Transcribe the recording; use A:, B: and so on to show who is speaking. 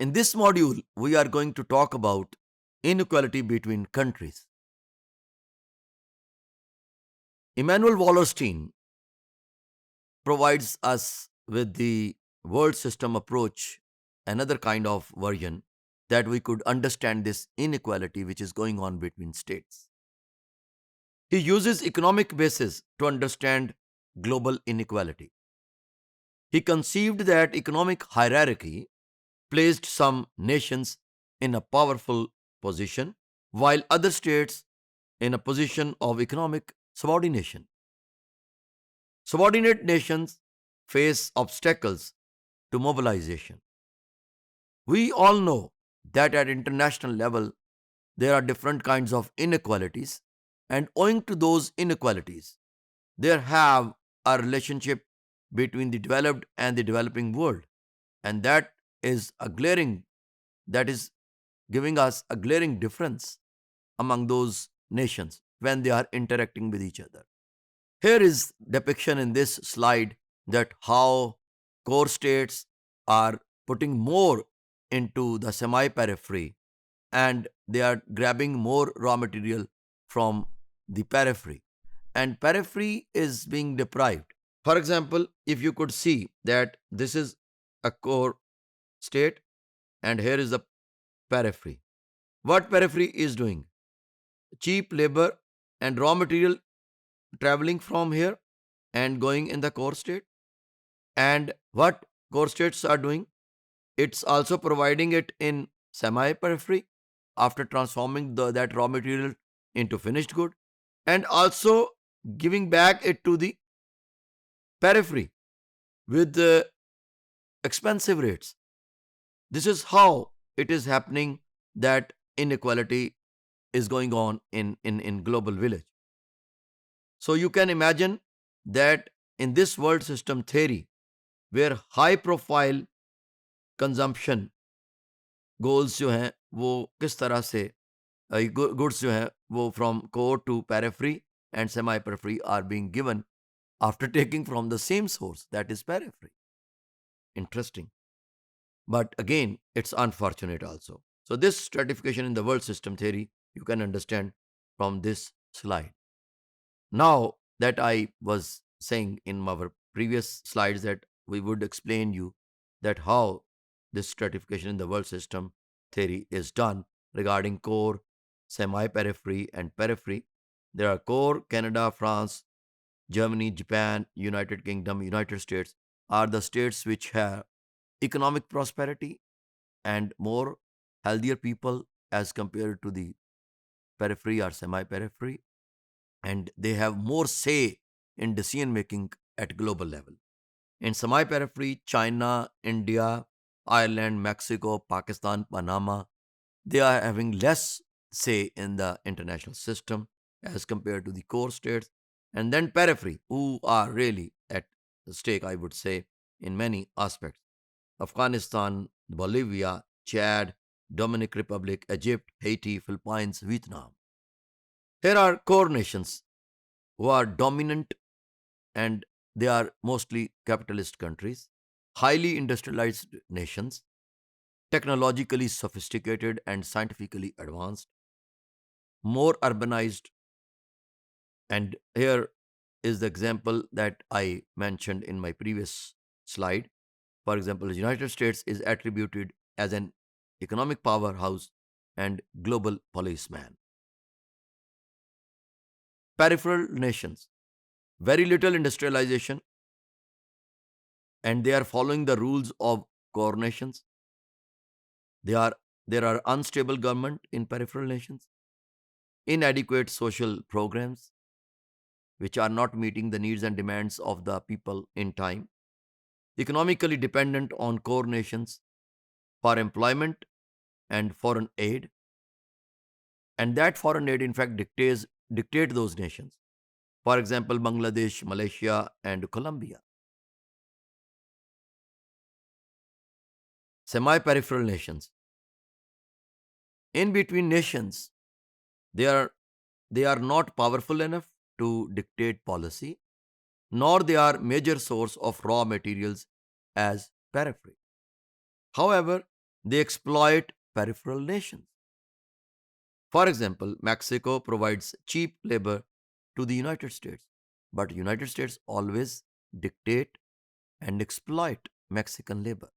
A: In this module, we are going to talk about inequality between countries. Immanuel Wallerstein provides us with the world system approach, another kind of version that we could understand this inequality which is going on between states. He uses economic basis to understand global inequality. He conceived that economic hierarchy placed some nations in a powerful position while other states in a position of economic subordination. Subordinate nations face obstacles to mobilization. We all know that at international level there are different kinds of inequalities, and owing to those inequalities there have a relationship between the developed and the developing world, and is a glaring that is giving us a glaring difference among those nations when they are interacting with each other. Here is depiction in this slide that how core states are putting more into the semi periphery, and they are grabbing more raw material from the periphery, and periphery is being deprived. For example, if you could see that this is a core state and here is the periphery. What periphery is doing? Cheap labor and raw material traveling from here and going in the core state. And what core states are doing? It's also providing it in semi periphery after transforming that raw material into finished good, and also giving back it to the periphery with the expensive rates. This is how it is happening that inequality is going on in global village. So you can imagine that in this world system theory, where high profile consumption goals जो हैं वो किस तरह से goods जो हैं वो from core to periphery and semi periphery are being given after taking from the same source that is periphery. Interesting. But again, it's unfortunate also. So this stratification in the world system theory you can understand from this slide. Now that I was saying in our previous slides that we would explain you that how this stratification in the world system theory is done regarding core, semi-periphery, and periphery. There are core, Canada, France, Germany, Japan, United Kingdom, United States are the states which have economic prosperity and more healthier people as compared to the periphery or semi-periphery, and they have more say in decision making at global level. In semi periphery, China, India, Ireland, Mexico, Pakistan, Panama, they are having less say in the international system as compared to the core states. And then periphery, who are really at stake, I would say, in many aspects. Afghanistan, Bolivia, Chad, Dominican Republic, Egypt, Haiti, Philippines, Vietnam. Here are core nations who are dominant, and they are mostly capitalist countries, highly industrialized nations, technologically sophisticated and scientifically advanced, more urbanized. And here is the example that I mentioned in my previous slide. For example, the United States is attributed as an economic powerhouse and global policeman. Peripheral nations, very little industrialization, and they are following the rules of core nations. They are there are unstable government in peripheral nations, inadequate social programs which are not meeting the needs and demands of the people in time, economically dependent on core nations for employment and foreign aid, and that foreign aid in fact dictate those nations. For example, Bangladesh, Malaysia, and Colombia. Semi-peripheral nations. In between nations, they are they are not powerful enough to dictate policy, nor they are major source of raw materials as periphery. However, They exploit peripheral nations. For example, Mexico provides cheap labor to the United States, but United States always dictate and exploit Mexican labor.